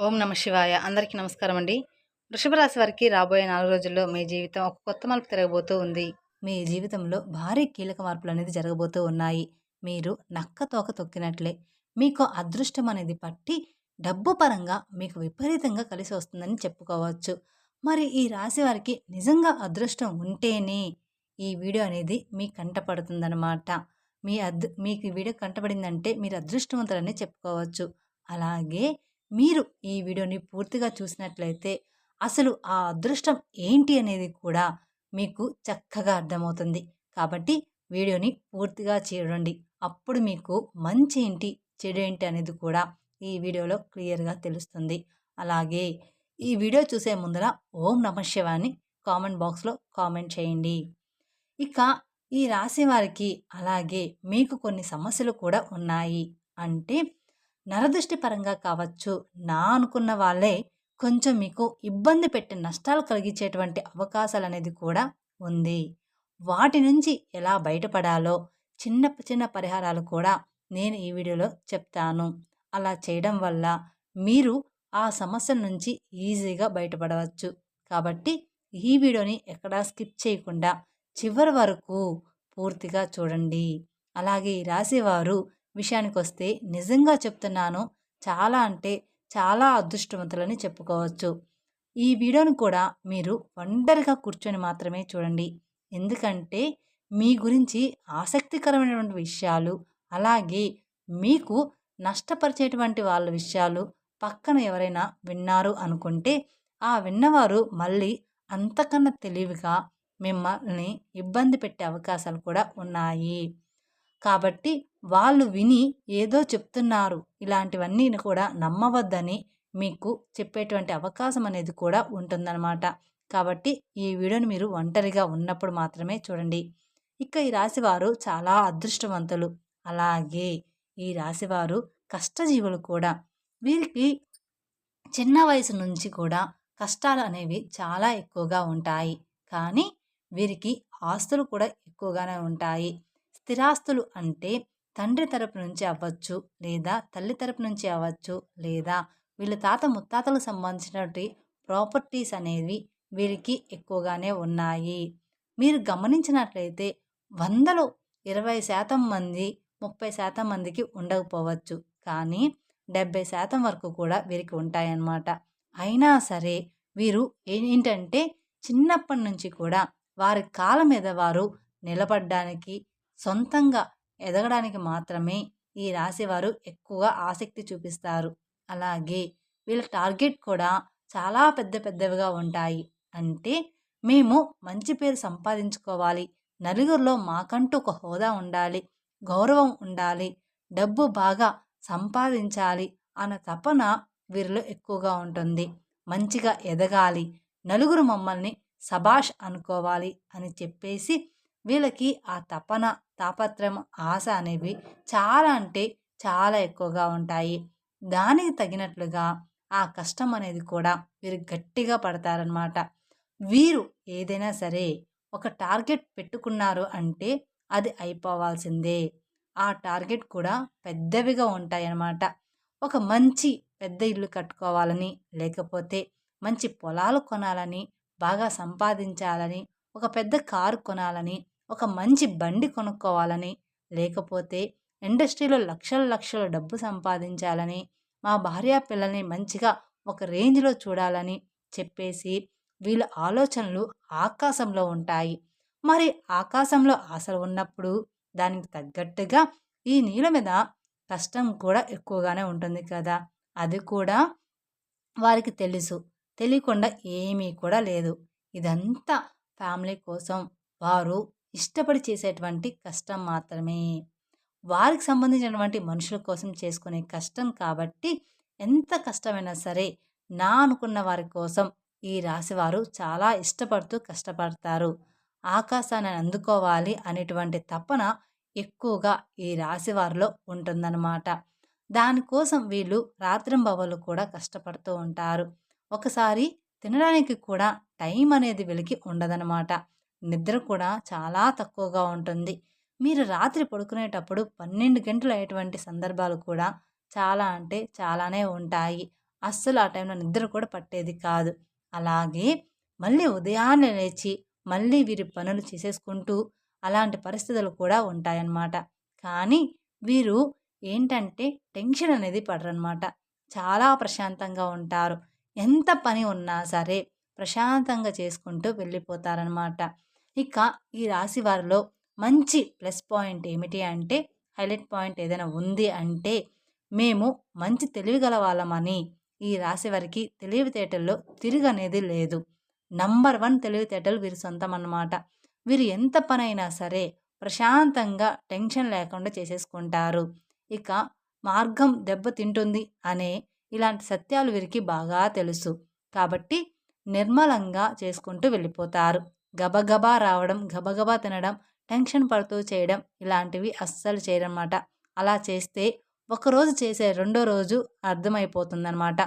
ఓం నమ శివాయ. అందరికీ నమస్కారం అండి. వృషభ రాశి వారికి రాబోయే 4 రోజుల్లో మీ జీవితం ఒక కొత్త మలుపు తిరగబోతూ ఉంది. మీ జీవితంలో భారీ కీలక మార్పులు అనేది జరగబోతూ ఉన్నాయి. మీరు నక్క తోక తొక్కినట్లే మీకు అదృష్టం అనేది పట్టి డబ్బు పరంగా మీకు విపరీతంగా కలిసి వస్తుందని చెప్పుకోవచ్చు. మరి ఈ రాశి వారికి నిజంగా అదృష్టం ఉంటేనే ఈ వీడియో అనేది మీ కంట పడుతుందన్నమాట. మీకు ఈ వీడియో కంటపడిందంటే మీరు అదృష్టవంతులని చెప్పుకోవచ్చు. అలాగే మీరు ఈ వీడియోని పూర్తిగా చూసినట్లయితే అసలు ఆ అదృష్టం ఏంటి అనేది కూడా మీకు చక్కగా అర్థమవుతుంది. కాబట్టి వీడియోని పూర్తిగా చూడండి. అప్పుడు మీకు మంచి ఏంటి, చెడు ఏంటి అనేది కూడా ఈ వీడియోలో క్లియర్‌గా తెలుస్తుంది. అలాగే ఈ వీడియో చూసే ముందర ఓం నమః శివాయ అని కామెంట్ బాక్స్‌లో కామెంట్ చేయండి. ఇక ఈ రాశి వారికి అలాగే మీకు కొన్ని సమస్యలు కూడా ఉన్నాయి. అంటే నరదృష్టి పరంగా కావచ్చు, నా అనుకున్న వాళ్ళే కొంచెం మీకు ఇబ్బంది పెట్టి నష్టాలు కలిగించేటువంటి అవకాశాలనేది కూడా ఉంది. వాటి నుంచి ఎలా బయటపడాలో చిన్న చిన్న పరిహారాలు కూడా నేను ఈ వీడియోలో చెప్తాను. అలా చేయడం వల్ల మీరు ఆ సమస్యల నుంచి ఈజీగా బయటపడవచ్చు. కాబట్టి ఈ వీడియోని ఎక్కడా స్కిప్ చేయకుండా చివరి వరకు పూర్తిగా చూడండి. అలాగే ఈ రాశివారు విషయానికొస్తే నిజంగా చెప్తున్నాను, చాలా అంటే చాలా అదృష్టవంతులని చెప్పుకోవచ్చు. ఈ వీడియోని కూడా మీరు ఒంటరిగా కూర్చొని మాత్రమే చూడండి. ఎందుకంటే మీ గురించి ఆసక్తికరమైనటువంటి విషయాలు, అలాగే మీకు నష్టపరిచేటువంటి వాళ్ళ విషయాలు పక్కన ఎవరైనా విన్నారు అనుకుంటే ఆ విన్నవారు మళ్ళీ అంతకన్నా తెలివిగా మిమ్మల్ని ఇబ్బంది పెట్టే అవకాశాలు కూడా ఉన్నాయి. కాబట్టి వాళ్ళు విని ఏదో చెప్తున్నారు, ఇలాంటివన్నీ కూడా నమ్మవద్దని మీకు చెప్పేటువంటి అవకాశం అనేది కూడా ఉంటుందన్నమాట. కాబట్టి ఈ వీడియోని మీరు ఒంటరిగా ఉన్నప్పుడు మాత్రమే చూడండి. ఇక ఈ రాశివారు చాలా అదృష్టవంతులు. అలాగే ఈ రాశివారు కష్టజీవులు కూడా. వీరికి చిన్న వయసు నుంచి కూడా కష్టాలు అనేవి చాలా ఎక్కువగా ఉంటాయి. కానీ వీరికి ఆస్తులు కూడా ఎక్కువగానే ఉంటాయి. స్థిరాస్తులు అంటే తండ్రి తరపు నుంచి అవ్వచ్చు, లేదా తల్లి తరపు నుంచి అవ్వచ్చు, లేదా వీళ్ళ తాత ముత్తాతలకు సంబంధించినటువంటి ప్రాపర్టీస్ అనేవి వీరికి ఎక్కువగానే ఉన్నాయి. మీరు గమనించినట్లయితే 100లో 20% మంది, 30% మందికి ఉండకపోవచ్చు. కానీ 70% వరకు కూడా వీరికి ఉంటాయన్నమాట. అయినా సరే వీరు ఏంటంటే చిన్నప్పటి నుంచి కూడా వారి కాళ్ళ మీద వారు నిలబడ్డానికి, సొంతంగా ఎదగడానికి మాత్రమే ఈ రాశివారు ఎక్కువగా ఆసక్తి చూపిస్తారు. అలాగే వీళ్ళ టార్గెట్ కూడా చాలా పెద్ద పెద్దవిగా ఉంటాయి. అంటే మేము మంచి పేరు సంపాదించుకోవాలి, నలుగురిలో మాకంటూ ఒక హోదా ఉండాలి, గౌరవం ఉండాలి, డబ్బు బాగా సంపాదించాలి అన్న తపన వీరిలో ఎక్కువగా ఉంటుంది. మంచిగా ఎదగాలి, నలుగురు మమ్మల్ని సబాష్ అనుకోవాలి అని చెప్పేసి వీళ్ళకి ఆ తపన, తాపత్రయం, ఆశ అనేవి చాలా అంటే చాలా ఎక్కువగా ఉంటాయి. దానికి తగినట్లుగా ఆ కష్టం అనేది కూడా వీరు గట్టిగా పడతారనమాట. వీరు ఏదైనా సరే ఒక టార్గెట్ పెట్టుకున్నారు అంటే అది అయిపోవాల్సిందే. ఆ టార్గెట్ కూడా పెద్దవిగా ఉంటాయన్నమాట. ఒక మంచి పెద్ద ఇల్లు కట్టుకోవాలని, లేకపోతే మంచి పొలాలు కొనాలని, బాగా సంపాదించాలని, ఒక పెద్ద కారు కొనాలని, ఒక మంచి బండి కొనుక్కోవాలని, లేకపోతే ఇండస్ట్రీలో లక్షల లక్షల డబ్బు సంపాదించాలని, మా భార్య పిల్లల్ని మంచిగా ఒక రేంజ్‌లో చూడాలని చెప్పేసి వీళ్ళ ఆలోచనలు ఆకాశంలో ఉంటాయి. మరి ఆకాశంలో ఆశలు ఉన్నప్పుడు దానికి తగ్గట్టుగా ఈ నీళ్ళ మీద కష్టం కూడా ఎక్కువగానే ఉంటుంది కదా! అది కూడా వారికి తెలుసు. తెలియకుండా ఏమీ కూడా లేదు. ఇదంతా ఫ్యామిలీ కోసం వారు ఇష్టపడి చేసేటువంటి కష్టం మాత్రమే. వారికి సంబంధించినటువంటి మనుషుల కోసం చేసుకునే కష్టం కాబట్టి ఎంత కష్టమైనా సరే నా అనుకున్న వారి కోసం ఈ రాశివారు చాలా ఇష్టపడుతూ కష్టపడతారు. ఆకాశాన్ని అందుకోవాలి అనేటువంటి తపన ఎక్కువగా ఈ రాశివారిలో ఉంటుందన్నమాట. దానికోసం వీళ్ళు రాత్రింబవళ్ళు కూడా కష్టపడుతూ ఉంటారు. ఒకసారి తినడానికి కూడా టైం అనేది వీళ్ళకి ఉండదనమాట. నిద్ర కూడా చాలా తక్కువగా ఉంటుంది. మీరు రాత్రి పడుకునేటప్పుడు 12 గంటలు అయ్యేటువంటి సందర్భాలు కూడా చాలా అంటే చాలానే ఉంటాయి. అస్సలు ఆ టైంలో నిద్ర కూడా పట్టేది కాదు. అలాగే మళ్ళీ ఉదయాన్నే లేచి మళ్ళీ వీరి పనులు చేసేసుకుంటూ అలాంటి పరిస్థితులు కూడా ఉంటాయన్నమాట. కానీ వీరు ఏంటంటే టెన్షన్ అనేది పడరనమాట. చాలా ప్రశాంతంగా ఉంటారు. ఎంత పని ఉన్నా సరే ప్రశాంతంగా చేసుకుంటూ వెళ్ళిపోతారనమాట. ఇక ఈ రాశి వారిలో మంచి ప్లస్ పాయింట్ ఏమిటి అంటే, హైలైట్ పాయింట్ ఏదైనా ఉంది అంటే, మేము మంచి తెలివిగల వాళ్ళమని ఈ రాశి వారికి తెలివితేటల్లో తిరుగనేది లేదు. నంబర్ 1 తెలివితేటలు వీరి సొంతం అన్నమాట. వీరు ఎంత పనైనా సరే ప్రశాంతంగా టెన్షన్ లేకుండా చేసేసుకుంటారు. ఇక మార్గం దెబ్బతింటుంది అనే ఇలాంటి సత్యాలు వీరికి బాగా తెలుసు. కాబట్టి నిర్మలంగా చేసుకుంటూ వెళ్ళిపోతారు. గబగబా రావడం, గబగబా తినడం, టెన్షన్ పడుతూ చేయడం ఇలాంటివి అస్సలు చేయరనమాట. అలా చేస్తే ఒకరోజు చేసే రెండో రోజు అర్థమైపోతుందనమాట.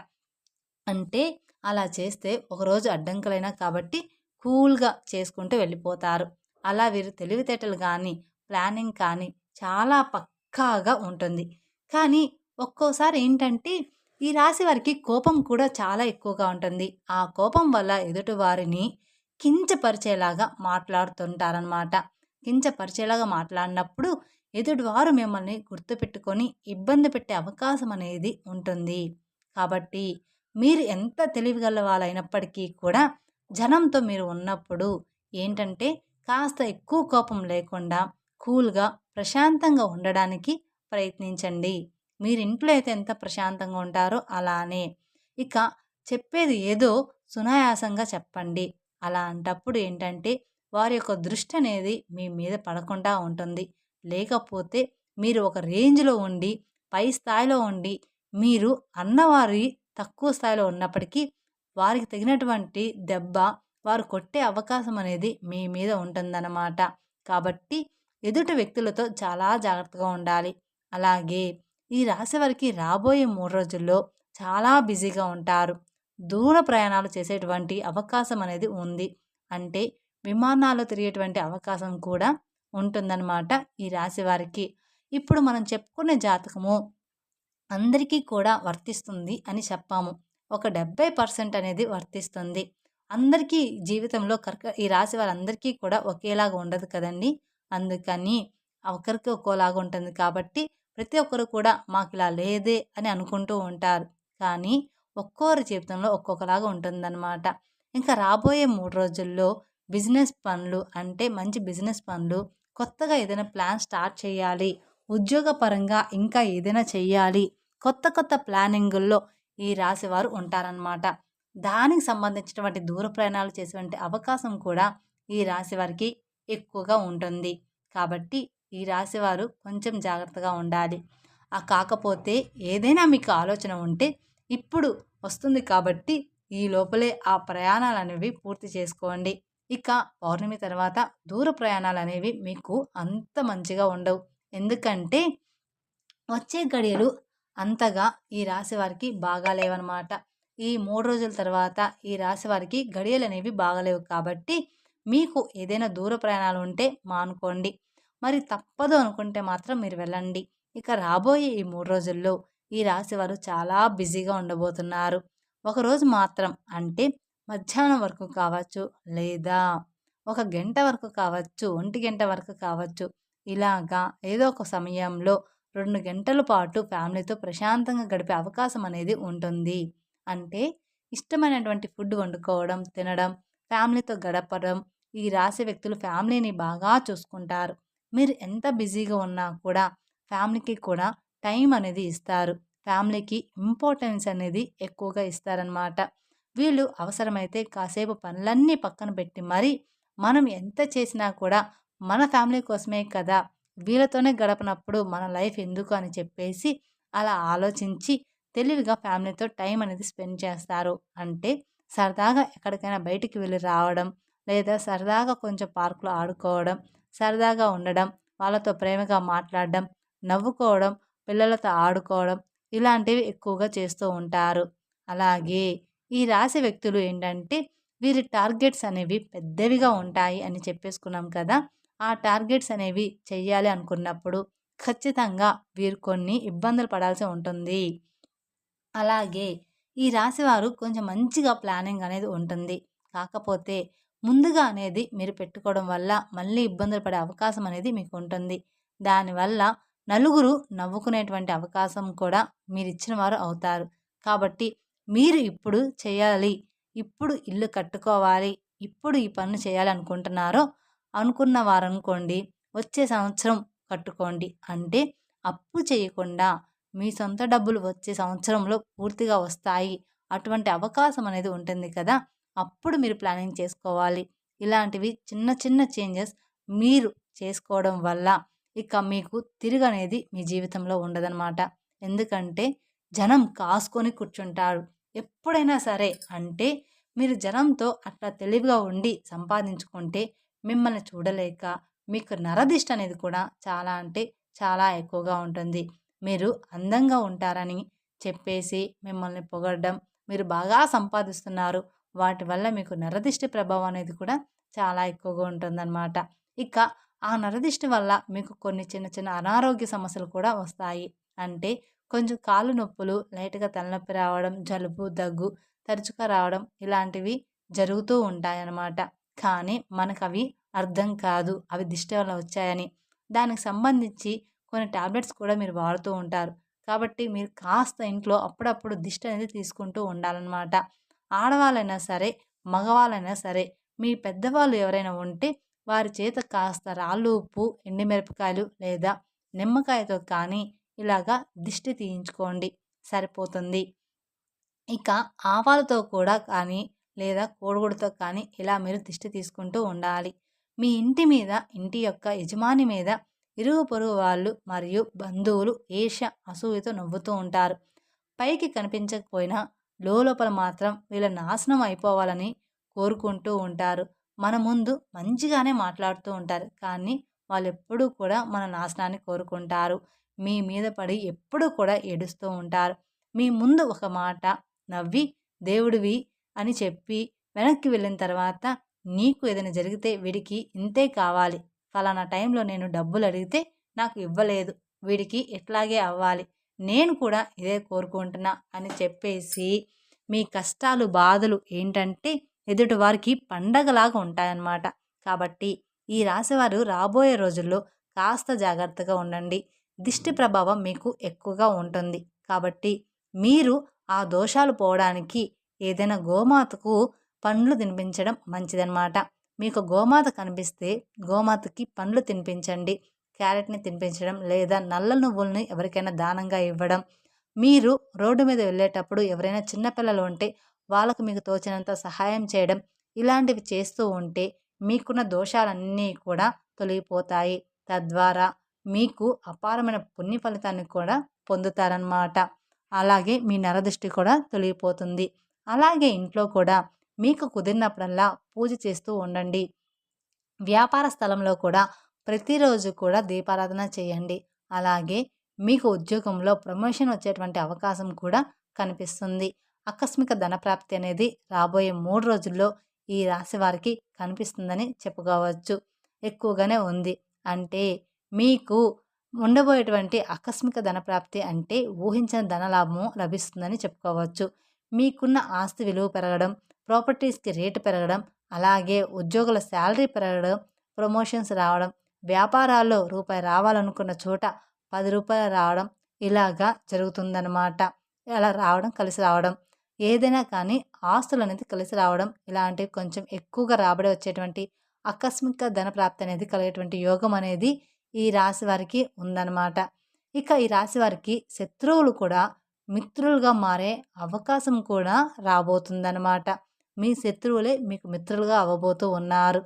అంటే అలా చేస్తే ఒకరోజు అడ్డంకులైనా కాబట్టి కూల్‌గా చేసుకుంటూ వెళ్ళిపోతారు. అలా వీరు తెలివితేటలు గానీ, ప్లానింగ్ కానీ చాలా పక్కాగా ఉంటుంది. కానీ ఒక్కోసారి ఏంటంటే ఈ రాశి వారికి కోపం కూడా చాలా ఎక్కువగా ఉంటుంది. ఆ కోపం వల్ల ఎదుటి వారిని కించపరిచేలాగా మాట్లాడుతుంటారనమాట. కించపరిచేలాగా మాట్లాడినప్పుడు ఎదుటివారు మిమ్మల్ని గుర్తుపెట్టుకొని ఇబ్బంది పెట్టే అవకాశం అనేది ఉంటుంది. కాబట్టి మీరు ఎంత తెలివిగల వాళ్ళైనప్పటికీ కూడా జనంతో మీరు ఉన్నప్పుడు ఏంటంటే కాస్త ఎక్కువ కోపం లేకుండా కూల్‌గా, ప్రశాంతంగా ఉండడానికి ప్రయత్నించండి. మీరు ఇంట్లో అయితే ఎంత ప్రశాంతంగా ఉంటారో అలానే. ఇక చెప్పేది ఏదో సునాయాసంగా చెప్పండి. అలాంటప్పుడు ఏంటంటే వారి యొక్క దృష్టి అనేది మీ మీద పడకుండా ఉంటుంది. లేకపోతే మీరు ఒక రేంజ్‌లో ఉండి, పై స్థాయిలో ఉండి, మీరు అన్నవారి తక్కువ స్థాయిలో ఉన్నప్పటికీ వారికి తగినటువంటి దెబ్బ వారు కొట్టే అవకాశం అనేది మీ మీద ఉంటుందన్నమాట. కాబట్టి ఎదుటి వ్యక్తులతో చాలా జాగ్రత్తగా ఉండాలి. అలాగే ఈ రాశి వారికి రాబోయే 3 రోజుల్లో చాలా బిజీగా ఉంటారు. దూర ప్రయాణాలు చేసేటువంటి అవకాశం అనేది ఉంది. అంటే విమానాల్లో తిరిగేటువంటి అవకాశం కూడా ఉంటుందన్నమాట ఈ రాశి వారికి. ఇప్పుడు మనం చెప్పుకునే జాతకము అందరికీ కూడా వర్తిస్తుంది అని చెప్పాము. ఒక 70% అనేది వర్తిస్తుంది. అందరికీ జీవితంలో ఈ రాశి వారందరికీ కూడా ఒకేలాగా ఉండదు కదండీ! అందుకని ఒకరికి ఒక్కోలాగా ఉంటుంది కాబట్టి ప్రతి ఒక్కరు కూడా మాకిలా లేదే అని అనుకుంటూ ఉంటారు. కానీ ఒక్కోరి జీవితంలో ఒక్కొక్కలాగా ఉంటుందన్నమాట. ఇంకా రాబోయే 3 రోజుల్లో బిజినెస్ పనులు అంటే మంచి బిజినెస్ పనులు, కొత్తగా ఏదైనా ప్లాన్ స్టార్ట్ చేయాలి, ఉద్యోగపరంగా ఇంకా ఏదైనా చెయ్యాలి, కొత్త కొత్త ప్లానింగుల్లో ఈ రాశివారు ఉంటారనమాట. దానికి సంబంధించినటువంటి దూర ప్రయాణాలు చేసేటువంటి అవకాశం కూడా ఈ రాశి వారికి ఎక్కువగా ఉంటుంది. కాబట్టి ఈ రాశివారు కొంచెం జాగ్రత్తగా ఉండాలి. కాకపోతే ఏదైనా మీకు ఆలోచన ఉంటే ఇప్పుడు వస్తుంది కాబట్టి ఈ లోపలే ఆ ప్రయాణాలనేవి పూర్తి చేసుకోండి. ఇక పౌర్ణమి తర్వాత దూర ప్రయాణాలనేవి మీకు అంత మంచిగా ఉండవు. ఎందుకంటే వచ్చే గడియలు అంతగా ఈ రాశి వారికి బాగాలేవనమాట. ఈ 3 రోజుల తర్వాత ఈ రాశి వారికి గడియలనేవి బాగాలేవు కాబట్టి మీకు ఏదైనా దూర ప్రయాణాలు ఉంటే మానుకోండి. మరి తప్పదు అనుకుంటే మాత్రం మీరు వెళ్ళండి. ఇక రాబోయే ఈ 3 రోజుల్లో ఈ రాశి వారు చాలా బిజీగా ఉండబోతున్నారు. ఒకరోజు మాత్రం అంటే మధ్యాహ్నం వరకు కావచ్చు, లేదా ఒక గంట వరకు కావచ్చు, ఒంటి గంట వరకు కావచ్చు. ఇలాగా ఏదో ఒక సమయంలో 2 గంటల పాటు ఫ్యామిలీతో ప్రశాంతంగా గడిపే అవకాశం అనేది ఉంటుంది. అంటే ఇష్టమైనటువంటి ఫుడ్ వండుకోవడం, తినడం, ఫ్యామిలీతో గడపడం. ఈ రాశి వ్యక్తులు ఫ్యామిలీని బాగా చూసుకుంటారు. మీరు ఎంత బిజీగా ఉన్నా కూడా ఫ్యామిలీకి కూడా టైం అనేది ఇస్తారు. ఫ్యామిలీకి ఇంపార్టెన్స్ అనేది ఎక్కువగా ఇస్తారనమాట. వీళ్ళు అవసరమైతే కాసేపు పనులన్నీ పక్కన పెట్టి మరి మనం ఎంత చేసినా కూడా మన ఫ్యామిలీ కోసమే కదా! వీళ్ళతోనే గడపనప్పుడు మన లైఫ్ ఎందుకు అని చెప్పేసి అలా ఆలోచించి తెలివిగా ఫ్యామిలీతో టైం అనేది స్పెండ్ చేస్తారు. అంటే సరదాగా ఎక్కడికైనా బయటికి వెళ్ళి రావడం, లేదా సరదాగా కొంచెం పార్క్‌లో ఆడుకోవడం, సరదాగా ఉండడం, వాళ్ళతో ప్రేమగా మాట్లాడడం, నవ్వుకోవడం, పిల్లలతో ఆడుకోవడం ఇలాంటివి ఎక్కువగా చేస్తూ ఉంటారు. అలాగే ఈ రాశి వ్యక్తులు ఏంటంటే వీరి టార్గెట్స్ అనేవి పెద్దవిగా ఉంటాయి అని చెప్పేసుకున్నాం కదా! ఆ టార్గెట్స్ అనేవి చెయ్యాలి అనుకున్నప్పుడు ఖచ్చితంగా వీరు కొన్ని ఇబ్బందులు పడాల్సి ఉంటుంది. అలాగే ఈ రాశివారు కొంచెం మంచిగా ప్లానింగ్ అనేది ఉంటుంది. కాకపోతే ముందుగా అనేది మీరు పెట్టుకోవడం వల్ల మళ్ళీ ఇబ్బందులు పడే అవకాశం అనేది మీకు ఉంటుంది. దానివల్ల నలుగురు నవ్వుకునేటువంటి అవకాశం కూడా మీరిచ్చిన వారు అవుతారు. కాబట్టి మీరు ఇప్పుడు చేయాలి, ఇప్పుడు ఇల్లు కట్టుకోవాలి, ఇప్పుడు ఈ పనులు చేయాలి అనుకున్న వారనుకోండి వచ్చే సంవత్సరం కట్టుకోండి. అంటే అప్పు చేయకుండా మీ సొంత డబ్బులు వచ్చే సంవత్సరంలో పూర్తిగా వస్తాయి. అటువంటి అవకాశం అనేది ఉంటుంది కదా! అప్పుడు మీరు ప్లానింగ్ చేసుకోవాలి. ఇలాంటివి చిన్న చిన్న చేంజెస్ మీరు చేసుకోవడం వల్ల ఇక మీకు తిరుగనేది మీ జీవితంలో ఉండదనమాట. ఎందుకంటే జనం కాసుకొని కూర్చుంటారు. ఎప్పుడైనా సరే అంటే మీరు జనంతో అట్లా తెలివిగా ఉండి సంపాదించుకుంటే మిమ్మల్ని చూడలేక మీకు నరదిష్టి అనేది కూడా చాలా అంటే చాలా ఎక్కువగా ఉంటుంది. మీరు అందంగా ఉంటారని చెప్పేసి మిమ్మల్ని పొగడడం, మీరు బాగా సంపాదిస్తున్నారు, వాటి వల్ల మీకు నరదిష్టి ప్రభావం అనేది కూడా చాలా ఎక్కువగా ఉంటుందన్నమాట. ఇక ఆ నరదిష్టి వల్ల మీకు కొన్ని చిన్న చిన్న అనారోగ్య సమస్యలు కూడా వస్తాయి. అంటే కొంచెం కాళ్ళు నొప్పులు, లైట్‌గా తలనొప్పి రావడం, జలుబు, దగ్గు తరచుగా రావడం ఇలాంటివి జరుగుతూ ఉంటాయన్నమాట. కానీ మనకవి అర్థం కాదు. అవి దిష్టి వల్ల వచ్చాయని. దానికి సంబంధించి కొన్ని టాబ్లెట్స్ కూడా మీరు వాడుతూ ఉంటారు. కాబట్టి మీరు కాస్త ఇంట్లో అప్పుడప్పుడు దిష్టి అనేది తీసుకుంటూ ఉండాలన్నమాట. ఆడవాళ్ళైనా సరే, మగవాళ్ళైనా సరే, మీ పెద్దవాళ్ళు ఎవరైనా ఉంటే వారి చేత కాస్త రాళ్ళు ఉప్పు, ఎండుమిరపకాయలు లేదా నిమ్మకాయతో కానీ ఇలాగా దిష్టి తీయించుకోండి సరిపోతుంది. ఇక ఆవాలతో కూడా కానీ లేదా కోడిగుడ్డుతో కానీ ఇలా మీరు దిష్టి తీసుకుంటూ ఉండాలి. మీ ఇంటి మీద, ఇంటి యొక్క యజమాని మీద ఇరుగు పొరుగు వాళ్ళు మరియు బంధువులు ఈర్ష్య, అసూయతో నవ్వుతూ ఉంటారు. పైకి కనిపించకపోయినా లోపల మాత్రం వీళ్ళ నాశనం అయిపోవాలని కోరుకుంటూ ఉంటారు. మన ముందు మంచిగానే మాట్లాడుతూ ఉంటారు. కానీ వాళ్ళెప్పుడూ కూడా మన నాశనాన్ని కోరుకుంటారు. మీ మీద పడి ఎప్పుడూ కూడా ఏడుస్తూ ఉంటారు. మీ ముందు ఒక మాట నవ్వి దేవుడివి అని చెప్పి వెనక్కి వెళ్ళిన తర్వాత నీకు ఏదైనా జరిగితే వీడికి ఇంతే కావాలి, ఫలానా టైంలో నేను డబ్బులు అడిగితే నాకు ఇవ్వలేదు, వీడికి ఇట్లాగే అవ్వాలి, నేను కూడా ఇదే కోరుకుంటున్నా అని చెప్పేసి మీ కష్టాలు బాధలు ఏంటంటే ఎదుటి వారికి పండగలాగా ఉంటాయన్నమాట. కాబట్టి ఈ రాశివారు రాబోయే రోజుల్లో కాస్త జాగ్రత్తగా ఉండండి. దిష్టి ప్రభావం మీకు ఎక్కువగా ఉంటుంది. కాబట్టి మీరు ఆ దోషాలు పోవడానికి ఏదైనా గోమాతకు పండ్లు తినిపించడం మంచిదన్నమాట. మీకు గోమాత కనిపిస్తే గోమాతకి పండ్లు తినిపించండి. క్యారెట్‌ని తినిపించడం లేదా నల్ల నువ్వుల్ని ఎవరికైనా దానంగా ఇవ్వడం. మీరు రోడ్డు మీద వెళ్ళేటప్పుడు ఎవరైనా చిన్న పిల్లలు ఉంటే వాళ్ళకు మీకు తోచినంత సహాయం చేయడం. ఇలాంటివి చేస్తూ ఉంటే మీకున్న దోషాలన్నీ కూడా తొలగిపోతాయి. తద్వారా మీకు అపారమైన పుణ్య ఫలితాన్ని కూడా పొందుతారన్నమాట. అలాగే మీ నరదృష్టి కూడా తొలగిపోతుంది. అలాగే ఇంట్లో కూడా మీకు కుదిరినప్పుడల్లా పూజ చేస్తూ ఉండండి. వ్యాపార స్థలంలో కూడా ప్రతిరోజు కూడా దీపారాధన చేయండి. అలాగే మీకు ఉద్యోగంలో ప్రమోషన్ వచ్చేటువంటి అవకాశం కూడా కనిపిస్తుంది. ఆకస్మిక ధనప్రాప్తి అనేది రాబోయే 3 రోజుల్లో ఈ రాశి వారికి కనిపిస్తుందని చెప్పుకోవచ్చు. ఎక్కువగానే ఉంది. అంటే మీకు ఉండబోయేటువంటి ఆకస్మిక ధనప్రాప్తి అంటే ఊహించిన ధనలాభము లభిస్తుందని చెప్పుకోవచ్చు. మీకున్న ఆస్తి విలువ పెరగడం, ప్రాపర్టీస్‌కి రేటు పెరగడం, అలాగే ఉద్యోగుల శాలరీ పెరగడం, ప్రమోషన్స్ రావడం, వ్యాపారాల్లో రూపాయి రావాలనుకున్న చోట రూ. 10 రావడం ఇలాగా జరుగుతుందనమాట. అలా రావడం, కలిసి రావడం. ఏదైనా కానీ ఆస్తులనేది కలిసి రావడం, ఇలాంటివి కొంచెం ఎక్కువగా రాబడి వచ్చేటువంటి ఆకస్మిక ధనప్రాప్తి అనేది కలిగేటువంటి యోగం అనేది ఈ రాశి వారికి ఉందన్నమాట. ఇక ఈ రాశి వారికి శత్రువులు కూడా మిత్రులుగా మారే అవకాశం కూడా రాబోతుందన్నమాట. మీ శత్రువులే మీకు మిత్రులుగా అవ్వబోతూ ఉన్నారు.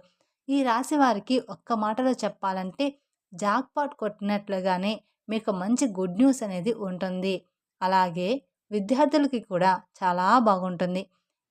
ఈ రాశి వారికి ఒక్క మాటలో చెప్పాలంటే జాక్‌పాట్ కొట్టినట్లుగానే మీకు మంచి గుడ్ న్యూస్ అనేది ఉంటుంది. అలాగే విద్యార్థులకి కూడా చాలా బాగుంటుంది.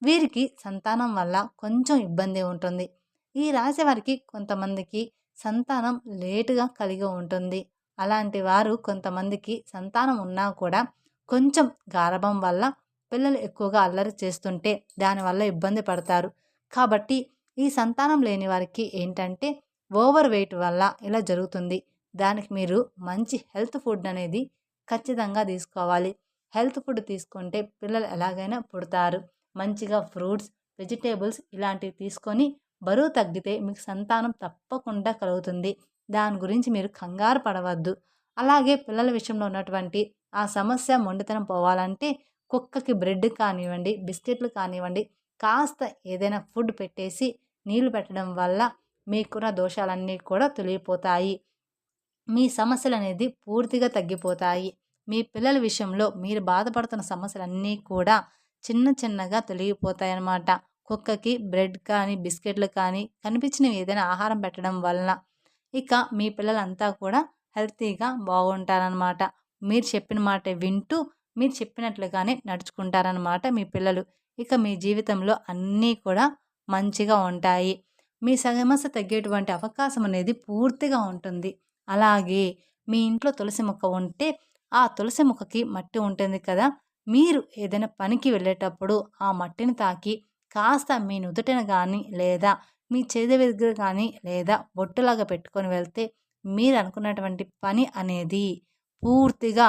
వీరికి సంతానం వల్ల కొంచెం ఇబ్బంది ఉంటుంది. ఈ రాశి వారికి కొంతమందికి సంతానం లేటుగా కలిగి ఉంటుంది. అలాంటి వారు కొంతమందికి సంతానం ఉన్నా కూడా కొంచెం గారాబం వల్ల పిల్లలు ఎక్కువగా అల్లరి చేస్తుంటే దానివల్ల ఇబ్బంది పడతారు. కాబట్టి ఈ సంతానం లేని వారికి ఏంటంటే ఓవర్ వెయిట్ వల్ల ఇలా జరుగుతుంది. దానికి మీరు మంచి హెల్త్ ఫుడ్ అనేది ఖచ్చితంగా తీసుకోవాలి. హెల్త్ ఫుడ్ తీసుకుంటే పిల్లలు ఎలాగైనా పుడతారు. మంచిగా ఫ్రూట్స్, వెజిటేబుల్స్ ఇలాంటివి తీసుకొని బరువు తగ్గితే మీకు సంతానం తప్పకుండా కలుగుతుంది. దాని గురించి మీరు కంగారు పడవద్దు. అలాగే పిల్లల విషయంలో ఉన్నటువంటి ఆ సమస్య మొండితనం పోవాలంటే కుక్కకి బ్రెడ్ కానివ్వండి, బిస్కెట్లు కానివ్వండి, కాస్త ఏదైనా ఫుడ్ పెట్టేసి నీళ్లు పెట్టడం వల్ల మీకున్న దోషాలన్నీ కూడా తొలగిపోతాయి. మీ సమస్యలనేది పూర్తిగా తగ్గిపోతాయి. మీ పిల్లల విషయంలో మీరు బాధపడుతున్న సమస్యలన్నీ కూడా చిన్న చిన్నగా తొలగిపోతాయన్నమాట. కుక్కకి బ్రెడ్ కానీ, బిస్కెట్లు కానీ కనిపించినవి ఏదైనా ఆహారం పెట్టడం వలన ఇక మీ పిల్లలంతా కూడా హెల్తీగా బాగుంటారనమాట. మీరు చెప్పిన మాట వింటూ, మీరు చెప్పినట్లుగానే నడుచుకుంటారనమాట మీ పిల్లలు. ఇక మీ జీవితంలో అన్నీ కూడా మంచిగా ఉంటాయి. మీ సమస్య తగ్గేటువంటి అవకాశం అనేది పూర్తిగా ఉంటుంది. అలాగే మీ ఇంట్లో తులసి మొక్క ఉంటే, ఆ తులసి మొక్కకి మట్టి ఉంటుంది కదా! మీరు ఏదైనా పనికి వెళ్ళేటప్పుడు ఆ మట్టిని తాకి కాస్త మీ నుదుటిన గానీ, లేదా మీ చేతి దగ్గర కానీ, లేదా బొట్టులాగా పెట్టుకొని వెళ్తే మీరు అనుకున్నటువంటి పని అనేది పూర్తిగా,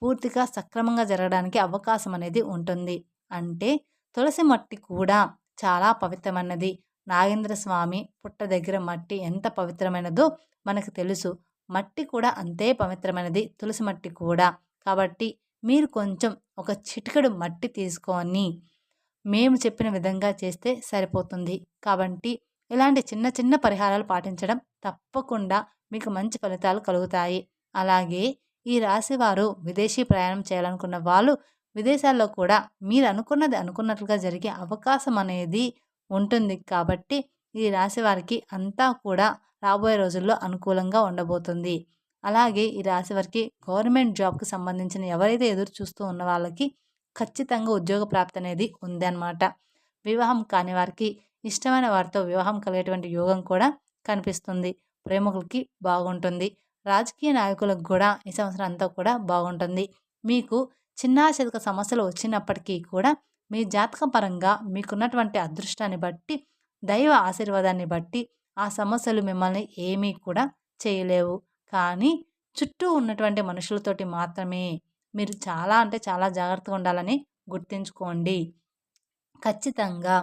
పూర్తిగా సక్రమంగా జరగడానికి అవకాశం అనేది ఉంటుంది. అంటే తులసి మట్టి కూడా చాలా పవిత్రమైనది. నాగేంద్ర స్వామి పుట్ట దగ్గర మట్టి ఎంత పవిత్రమైనదో మనకు తెలుసు. మట్టి కూడా అంతే పవిత్రమైనది, తులసి మట్టి కూడా. కాబట్టి మీరు కొంచెం ఒక చిటికెడు మట్టి తీసుకొని మేము చెప్పిన విధంగా చేస్తే సరిపోతుంది. కాబట్టి ఇలాంటి చిన్న చిన్న పరిహారాలు పాటించడం తప్పకుండా మీకు మంచి ఫలితాలు కలుగుతాయి. అలాగే ఈ రాశివారు విదేశీ ప్రయాణం చేయాలనుకున్న వాళ్ళు విదేశాల్లో కూడా మీరు అనుకున్నది అనుకున్నట్లుగా జరిగే అవకాశం అనేది ఉంటుంది. కాబట్టి ఈ రాశి వారికి అంతా కూడా రాబోయే రోజుల్లో అనుకూలంగా ఉండబోతుంది. అలాగే ఈ రాశి వారికి గవర్నమెంట్ జాబ్‌కి సంబంధించిన ఎవరైతే ఎదురు చూస్తూ ఉన్న వాళ్ళకి ఖచ్చితంగా ఉద్యోగ ప్రాప్తి అనేది ఉందన్నమాట. వివాహం కాని వారికి ఇష్టమైన వారితో వివాహం కలిగేటువంటి యోగం కూడా కనిపిస్తుంది. ప్రేమికులకి బాగుంటుంది. రాజకీయ నాయకులకు కూడా ఈ సంవత్సరం అంతా కూడా బాగుంటుంది. మీకు చిన్నా చితక సమస్యలు వచ్చినప్పటికీ కూడా మీ జాతక పరంగా మీకున్నటువంటి అదృష్టాన్ని బట్టి, దైవ ఆశీర్వాదాన్ని బట్టి ఆ సమస్యలు మిమ్మల్ని ఏమీ కూడా చేయలేవు. కానీ చుట్టూ ఉన్నటువంటి మనుషులతోటి మాత్రమే మీరు చాలా అంటే చాలా జాగ్రత్తగా ఉండాలని గుర్తుంచుకోండి. ఖచ్చితంగా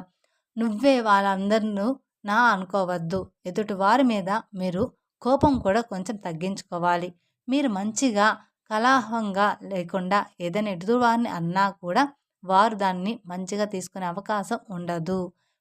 నువ్వే వాళ్ళందరినూ నా అనుకోవద్దు. ఎదుటి వారి మీద మీరు కోపం కూడా కొంచెం తగ్గించుకోవాలి. మీరు మంచిగా కలహంగా లేకుండా ఏదైనా ఎదుటి వారిని అన్నా కూడా వారు దాన్ని మంచిగా తీసుకునే అవకాశం ఉండదు.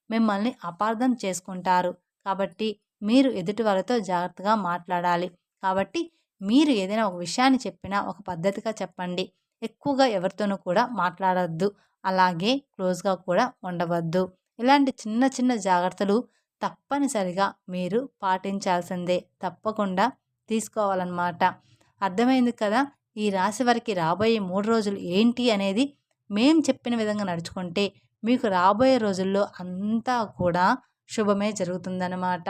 మిమ్మల్ని అపార్థం చేసుకుంటారు. కాబట్టి మీరు ఎదుటి వారితో జాగ్రత్తగా మాట్లాడాలి. కాబట్టి మీరు ఏదైనా ఒక విషయాన్ని చెప్పినా ఒక పద్ధతిగా చెప్పండి. ఎక్కువగా ఎవరితోనూ కూడా మాట్లాడొద్దు. అలాగే క్లోజ్‌గా కూడా ఉండవద్దు. ఇలాంటి చిన్న చిన్న జాగ్రత్తలు తప్పనిసరిగా మీరు పాటించాల్సిందే. తప్పకుండా తీసుకోవాలన్నమాట. అర్థమైంది కదా! ఈ రాశి వారికి రాబోయే 3 రోజులు ఏంటి అనేది మేము చెప్పిన విధంగా నడుచుకుంటే మీకు రాబోయే రోజుల్లో అంతా కూడా శుభమే జరుగుతుందన్నమాట.